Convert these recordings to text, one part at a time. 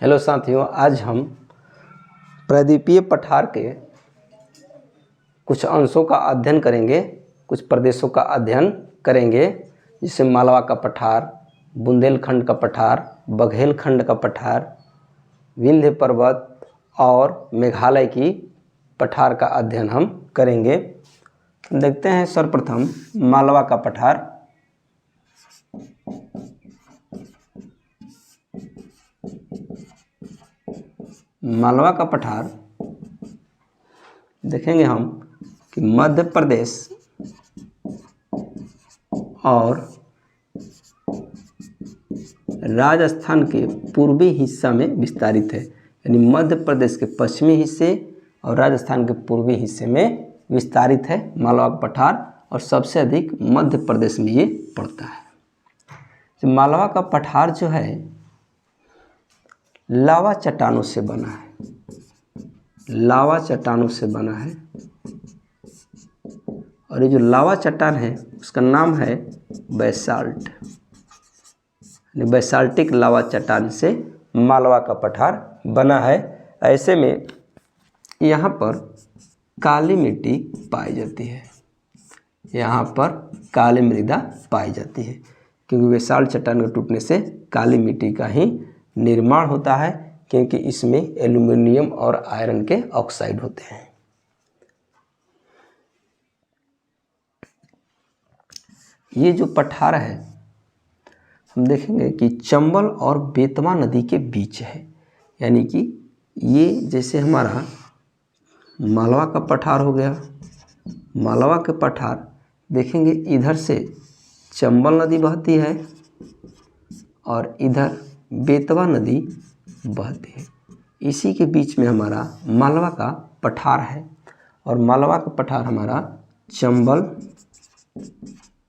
Hello साथियों, आज हम प्रायद्वीपीय पठार के कुछ अंशों का अध्ययन करेंगे, कुछ प्रदेशों का अध्ययन करेंगे, जिसे मालवा का पठार, बुंदेलखंड का पठार, बघेलखंड का पठार, विंध्य पर्वत और मेघालय की पठार का अध्ययन हम करेंगे। देखते हैं सर्वप्रथम मालवा का पठार। मालवा का पठार देखेंगे हम कि मध्य प्रदेश और राजस्थान के पूर्वी हिस्सा में विस्तारित है। यानी मध्य प्रदेश के पश्चिमी हिस्से और राजस्थान के पूर्वी हिस्से में विस्तारित है मालवा का पठार, और सबसे अधिक मध्य प्रदेश में ये पड़ता है। तो मालवा का पठार जो है लावा चट्टानों से बना है, लावा चट्टानों से बना है, और ये जो लावा चट्टान है उसका नाम है बैसाल्ट। बैसाल्टिक लावा चट्टान से मालवा का पठार बना है। ऐसे में यहाँ पर काली मिट्टी पाई जाती है, यहाँ पर काली मृदा पाई जाती है, क्योंकि बैसाल्ट चट्टान के टूटने से काली मिट्टी का ही निर्माण होता है, क्योंकि इसमें एल्यूमिनियम और आयरन के ऑक्साइड होते हैं। ये जो पठार है हम देखेंगे कि चंबल और बेतवा नदी के बीच है। यानी कि ये जैसे हमारा मालवा का पठार हो गया, मालवा के पठार देखेंगे इधर से चंबल नदी बहती है और इधर बेतवा नदी बहती है। इसी के बीच में हमारा मालवा का पठार है, और मालवा का पठार हमारा चंबल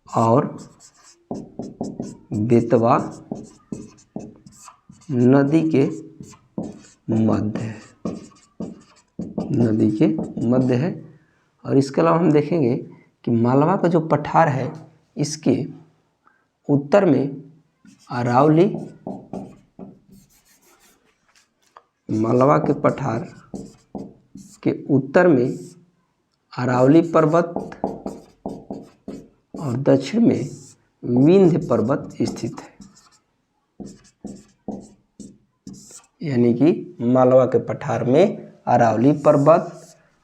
और बेतवा नदी के मध्य है, नदी के मध्य है। और इसके अलावा हम देखेंगे कि मालवा का जो पठार है इसके उत्तर में अरावली, मालवा के पठार के उत्तर में अरावली पर्वत और दक्षिण में विंध्य पर्वत स्थित है। यानी कि मालवा के पठार में अरावली पर्वत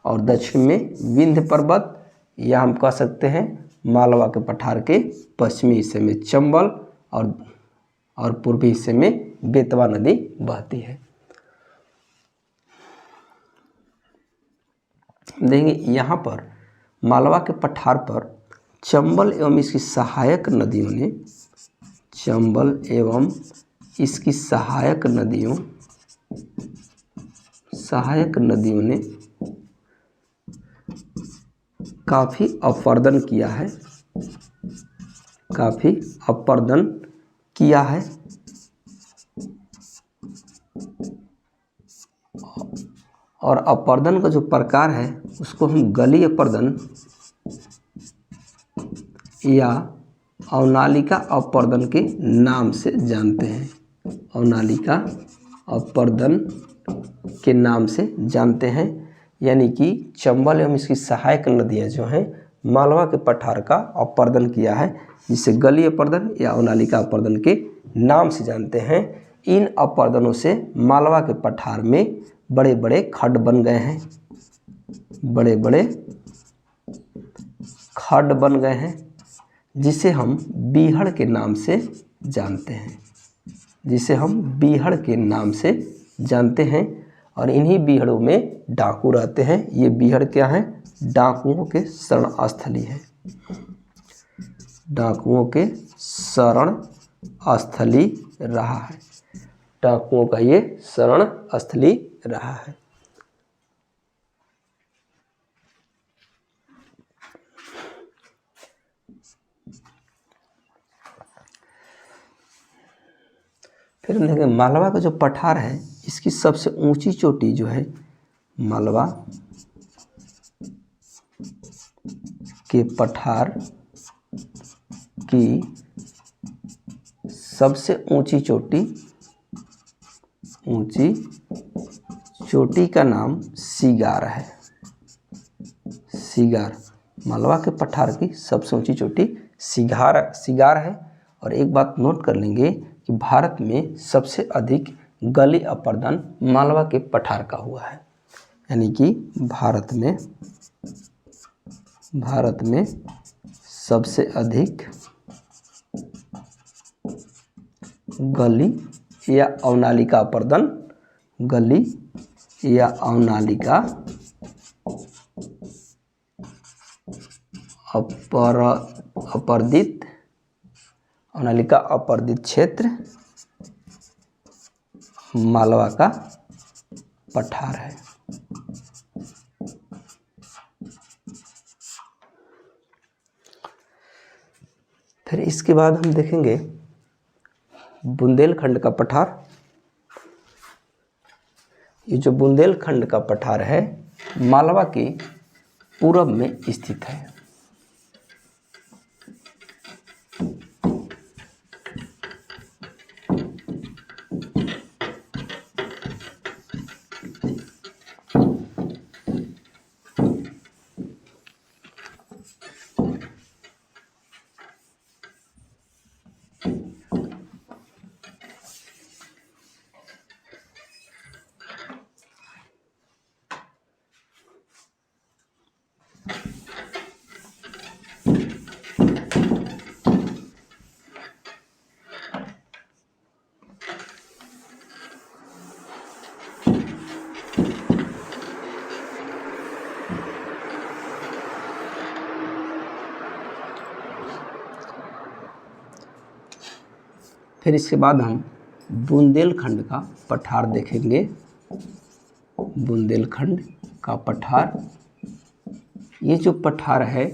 और दक्षिण में विंध्य पर्वत, या हम कह सकते हैं मालवा के पठार के पश्चिमी हिस्से में चंबल और पूर्वी हिस्से में बेतवा नदी बहती है। देखेंगे यहाँ पर मालवा के पठार पर चंबल एवं इसकी सहायक नदियों ने, चंबल एवं इसकी सहायक नदियों ने काफ़ी अपरदन किया है, काफ़ी अपरदन किया है। और अपरदन का जो प्रकार है उसको हम गली अपरदन या अवनालिका अपरदन के नाम से जानते हैं, अवनालिका अपरदन के नाम से जानते हैं। यानी कि चंबल एवं इसकी सहायक नदियाँ जो हैं मालवा के पठार का अपरदन किया है, जिसे गली अपरदन या अवनालिका अपरदन के नाम से जानते हैं। इन अपरदनों से मालवा के पठार में बड़े बड़े खड्ड बन गए हैं, बड़े बड़े खड्ड बन गए हैं, जिसे हम बीहड़ के नाम से जानते हैं, जिसे हम बीहड़ के नाम से जानते हैं। और इन्हीं बीहड़ों में डाकू रहते हैं। ये बीहड़ क्या है? डाकुओं के शरण स्थली है, डाकुओं के शरण स्थली रहा है, डाकुओं का ये शरण स्थली रहा है। फिर हम देखेंगे मालवा का जो पठार है इसकी सबसे ऊंची चोटी जो है मालवा के पठार की सबसे ऊंची चोटी ऊंची चोटी का नाम सिगार है। सिगार, मालवा के पठार की सबसे ऊंची चोटी सिगार है। और एक बात नोट कर लेंगे कि भारत में सबसे अधिक गली अपरदन मालवा के पठार का हुआ है। यानी कि भारत में सबसे अधिक गली या अवनालिका अपरदन, गली या अवनालिका अपरदित क्षेत्र मालवा का पठार है। फिर इसके बाद हम देखेंगे बुंदेलखंड का पठार। ये जो बुंदेलखंड का पठार है मालवा के पूरब में स्थित है। फिर इसके बाद हम बुंदेलखंड का पठार देखेंगे। बुंदेलखंड का पठार, ये जो पठार है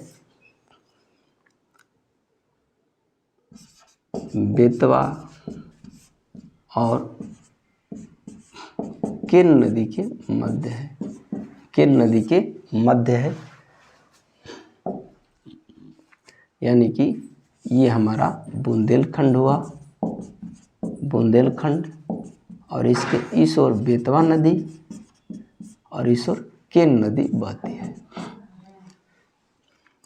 बेतवा और केन नदी के मध्य है। केन नदी के मध्य है, यानी कि ये हमारा बुंदेलखंड हुआ। बुंदेलखंड, और इसके इस ओर बेतवा नदी और इस ओर केन नदी बहती है।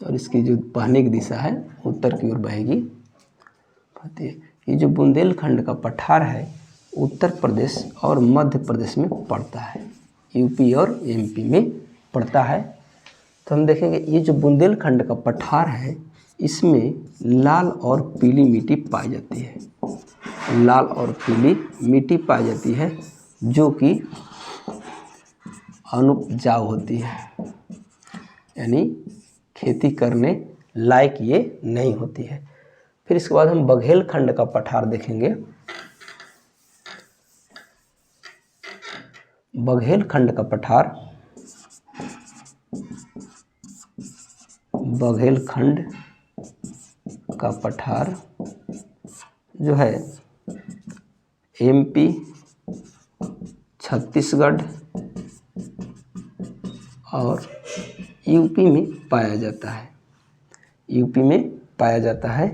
और इसकी जो बहने की दिशा है उत्तर की ओर बहेगी, बहती है। ये जो बुंदेलखंड का पठार है उत्तर प्रदेश और मध्य प्रदेश में पड़ता है, यूपी और एमपी में पड़ता है। तो हम देखेंगे ये जो बुंदेलखंड का पठार है इसमें लाल और पीली मिट्टी पाई जाती है। लाल और पीली मिट्टी पाई जाती है जो कि अनुपजाऊ होती है, यानी खेती करने लायक ये नहीं होती है। फिर इसके बाद हम बघेलखंड का पठार देखेंगे। बघेलखंड का पठार, बघेलखंड का पठार जो है एमपी, छत्तीसगढ़ और यूपी में पाया जाता है। यूपी में पाया जाता है।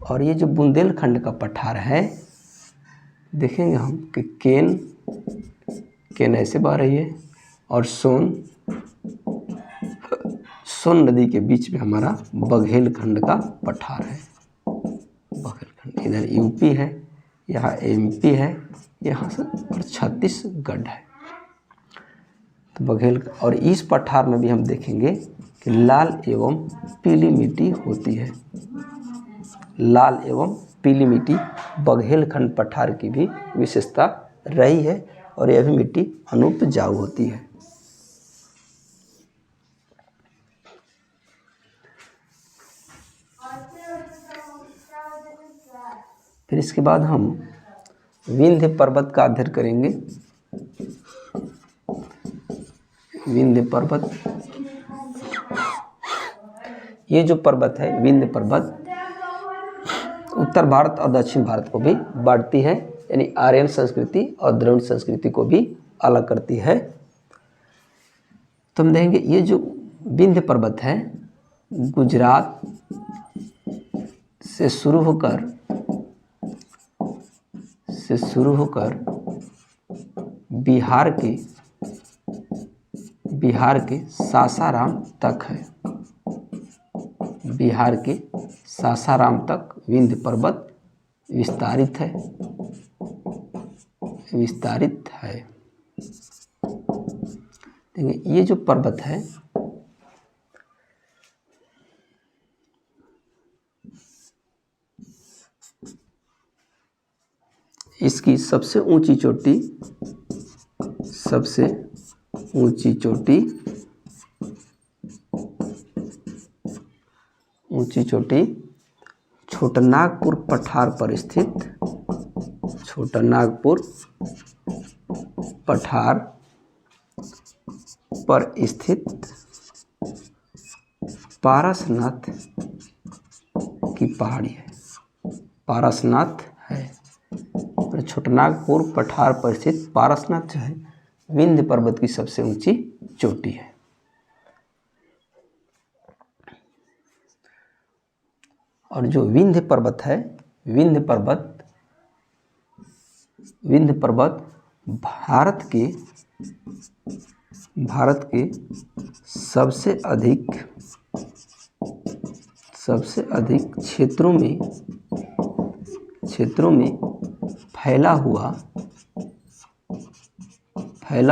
और ये जो बुंदेलखंड का पठार है देखेंगे हम कि केन ऐसे बह रही है और सोन नदी के बीच में हमारा बघेलखंड का पठार है। बघेलखंड इधर यूपी है, यहाँ एमपी है, यहाँ से और छत्तीसगढ़ है। तो बघेल, और इस पठार में भी हम देखेंगे कि लाल एवं पीली मिट्टी होती है। लाल एवं पीली मिट्टी बघेलखंड पठार की भी विशेषता रही है और यह भी मिट्टी अनुपजाऊ होती है। फिर इसके बाद हम विंध्य पर्वत का अध्ययन करेंगे। विंध्य पर्वत, ये जो पर्वत है विंध्य पर्वत उत्तर भारत और दक्षिण भारत को भी बांटती है, यानी आर्यन संस्कृति और द्रविड़ संस्कृति को भी अलग करती है। तो हम देखेंगे ये जो विंध्य पर्वत है गुजरात से शुरू होकर बिहार के सासाराम तक है। बिहार के सासाराम तक विंध्य पर्वत विस्तारित है। देखिए ये जो पर्वत है इसकी सबसे ऊंची चोटी छोटानागपुर पठार पर स्थित पारसनाथ की पहाड़ी है। और छोटानागपुर पठार पर स्थित पारसनाथ जो है विंध्य पर्वत की सबसे ऊंची चोटी है। और जो विंध्य पर्वत है, विंध्य पर्वत भारत के सबसे अधिक क्षेत्रों में फैला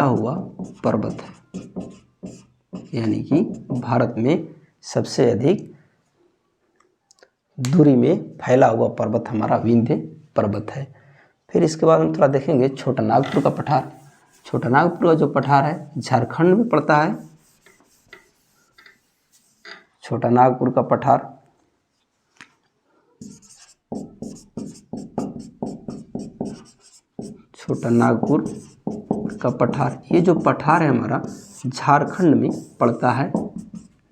हुआ पर्वत है। यानी कि भारत में सबसे अधिक दूरी में फैला हुआ पर्वत हमारा विंध्य पर्वत है। फिर इसके बाद हम थोड़ा देखेंगे छोटानागपुर का पठार। छोटानागपुर का जो पठार है झारखंड में पड़ता है। छोटानागपुर का पठार ये जो पठार है हमारा झारखंड में पड़ता है,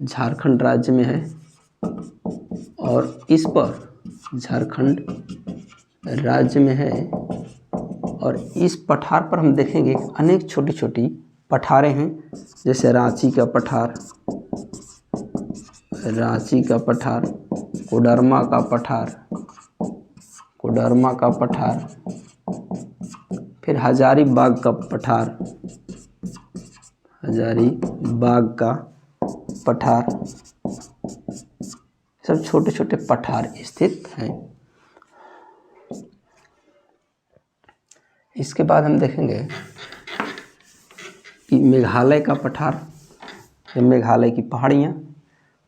झारखंड राज्य में है। और इस पर झारखंड राज्य में है और इस पठार पर हम देखेंगे अनेक छोटी छोटी पठारें हैं, जैसे रांची का पठार, कोडरमा का पठार, फिर हजारीबाग का पठार, सब छोटे छोटे पठार स्थित हैं। इसके बाद हम देखेंगे कि मेघालय का पठार, मेघालय की पहाड़ियाँ,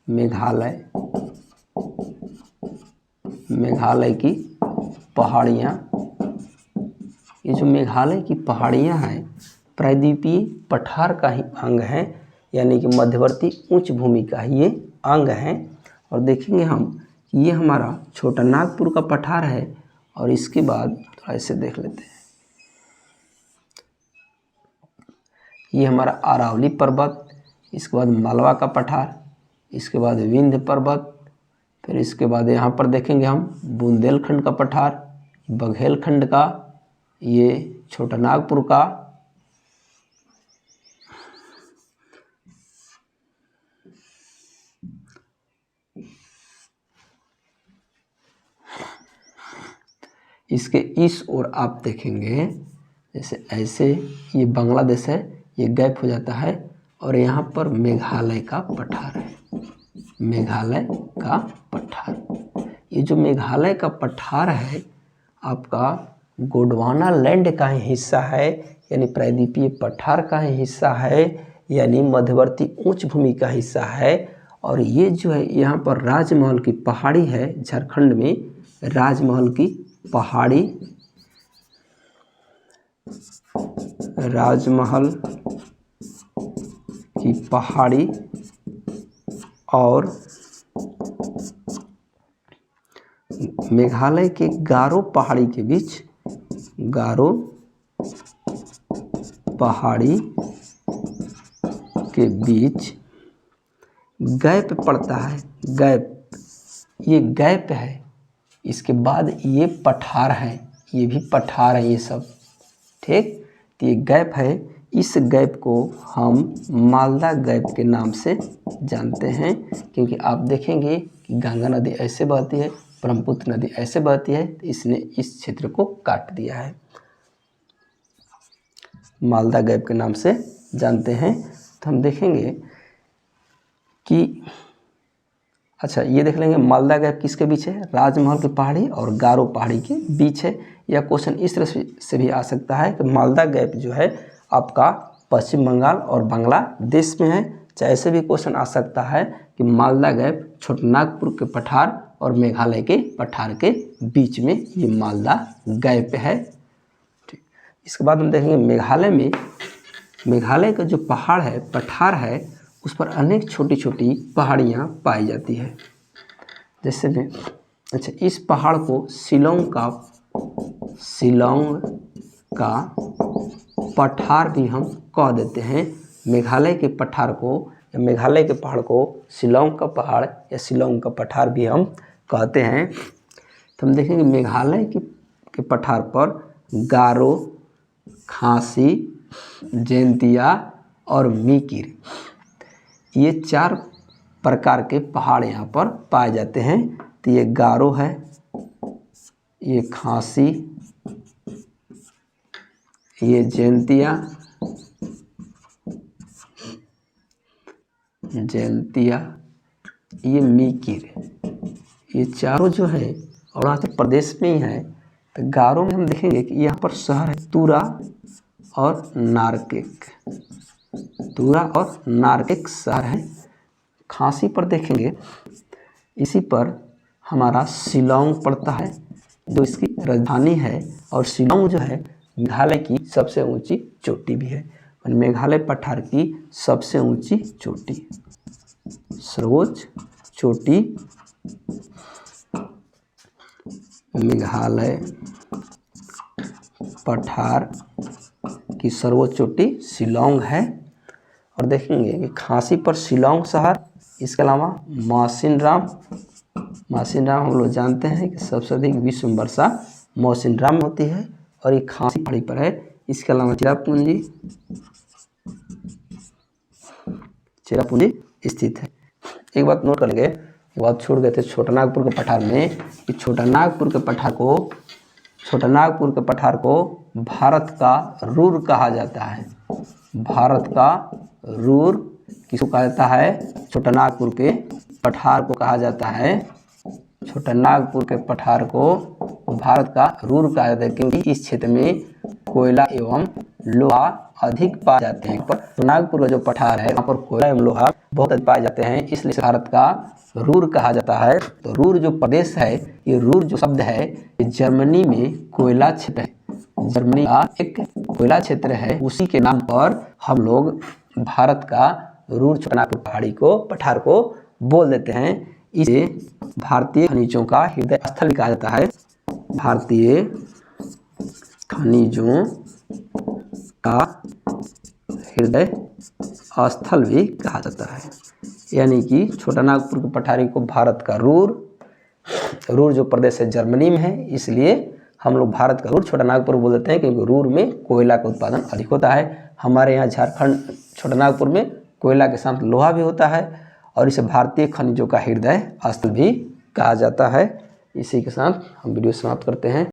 मेघालय की पहाड़ियाँ। ये जो मेघालय की पहाड़ियाँ हैं प्रायद्वीपीय पठार का ही अंग है, यानी कि मध्यवर्ती उच्च भूमि का ही ये अंग है। और देखेंगे हम कि ये हमारा छोटानागपुर का पठार है। और इसके बाद ऐसे देख लेते हैं, ये हमारा अरावली पर्वत, इसके बाद मालवा का पठार, इसके बाद विंध्य पर्वत, फिर इसके बाद यहाँ पर देखेंगे हम बुंदेलखंड का पठार, बघेलखंड का, ये छोटानागपुर का, इसके इस ओर आप देखेंगे जैसे ऐसे ये बांग्लादेश है, ये गैप हो जाता है और यहाँ पर मेघालय का पठार है, मेघालय का पठार। ये जो मेघालय का पठार है आपका गोंडवाना लैंड का ही हिस्सा है, यानी प्रायद्वीपीय पठार का ही हिस्सा है, यानी मध्यवर्ती उच्च भूमि का हिस्सा है। और ये जो है यहाँ पर राजमहल की पहाड़ी है, झारखंड में राजमहल की पहाड़ी, राजमहल की पहाड़ी और मेघालय के गारो पहाड़ी के बीच, गारो पहाड़ी के बीच गैप पड़ता है, गैप, ये गैप है। इसके बाद ये पठार है, ये भी पठार है ये सब, ठीक। तो ये गैप है, इस गैप को हम मालदा गैप के नाम से जानते हैं, क्योंकि आप देखेंगे कि गंगा नदी ऐसे बहती है, ब्रह्मपुत्र नदी ऐसे बहती है, तो इसने इस क्षेत्र को काट दिया है। मालदा गैप के नाम से जानते हैं। तो हम देखेंगे कि अच्छा ये देख लेंगे मालदा गैप किसके बीच है, राजमहल की पहाड़ी और गारो पहाड़ी के बीच है। यह क्वेश्चन इस तरह से भी आ सकता है कि मालदा गैप जो है आपका पश्चिम बंगाल और बांग्लादेश में है। चाहे ऐसे भी क्वेश्चन आ सकता है कि मालदा गैप छोटानागपुर के पठार और मेघालय के पठार के बीच में ये मालदा गैप है। ठीक, इसके बाद हम देखेंगे मेघालय में, मेघालय का जो पहाड़ है, पठार है, उस पर अनेक छोटी छोटी पहाड़ियाँ पाई जाती है। जैसे में अच्छा इस पहाड़ को शिलोंग का पठार भी हम कह देते हैं। मेघालय के पठार को या मेघालय के पहाड़ को शिलोंग का पहाड़ या शिलोंग का पठार भी हम कहते हैं। तो हम देखेंगे मेघालय के पठार पर गारो, खासी, जैंतिया और मीकिर, ये 4 प्रकार के पहाड़ यहाँ पर पाए जाते हैं। तो ये गारो है, ये खासी, ये जैंतिया, ये मीकिर, ये चारों जो है अरुणाचल प्रदेश में ही है। तो गारो में हम देखेंगे कि यहाँ पर शहर है तुरा और नारकेक, तुरा और नारकेक शहर है। खासी पर देखेंगे, इसी पर हमारा शिलोंग पड़ता है जो इसकी राजधानी है, और शिलोंग जो है मेघालय की सबसे ऊंची चोटी भी है। और मेघालय पठार की सबसे ऊंची चोटी, सर्वोच्च चोटी मेघालय पठार की सर्वोच्च चोटी शिलोंग है। और देखेंगे कि खासी पर शिलोंग शहर, इसके अलावा मौसिनराम हम लोग जानते हैं कि सबसे अधिक विश्व में वर्षा मौसिनराम में होती है और ये खासी पहाड़ी पर है। इसके अलावा चेरापूंजी स्थित है। एक बात नोट कर लेंगे, एक बात छोड़ गए थे छोटानागपुर के पठार में, कि छोटानागपुर के पठार को भारत का रूर कहा जाता है। भारत का रूर किसको कहा जाता है, छोटानागपुर के पठार को कहा जाता है। छोटानागपुर के पठार को भारत का रूर कहा जाता है क्योंकि इस क्षेत्र में कोयला एवं लोहा अधिक पाए जाते हैं। पर छोटानागपुर का जो पठार है वहाँ पर कोयला एवं लोहा बहुत अधिक पाए जाते हैं, इसलिए भारत का रूर कहा जाता है। तो रूर जो प्रदेश है, ये रूर जो शब्द है, ये जर्मनी में कोयला क्षेत्र है, जर्मनी का एक कोयला क्षेत्र है, उसी के नाम पर हम लोग भारत का रूर छोटानागपुर पहाड़ी को पठार को बोल देते हैं। इसे भारतीय खनिजों का हृदय स्थल कहा जाता है, भारतीय खनिजों का हृदय स्थल भी कहा जाता है। यानी कि छोटानागपुर की पठारी को भारत का रूर जो प्रदेश है जर्मनी में है, इसलिए हम लोग भारत का रूर छोटानागपुर बोल देते हैं क्योंकि रूर में कोयला का उत्पादन अधिक होता है। हमारे यहाँ झारखंड छोटानागपुर में कोयला के साथ लोहा भी होता है और इसे भारतीय खनिजों का हृदय स्थल भी कहा जाता है। इसी के साथ हम वीडियो समाप्त करते हैं।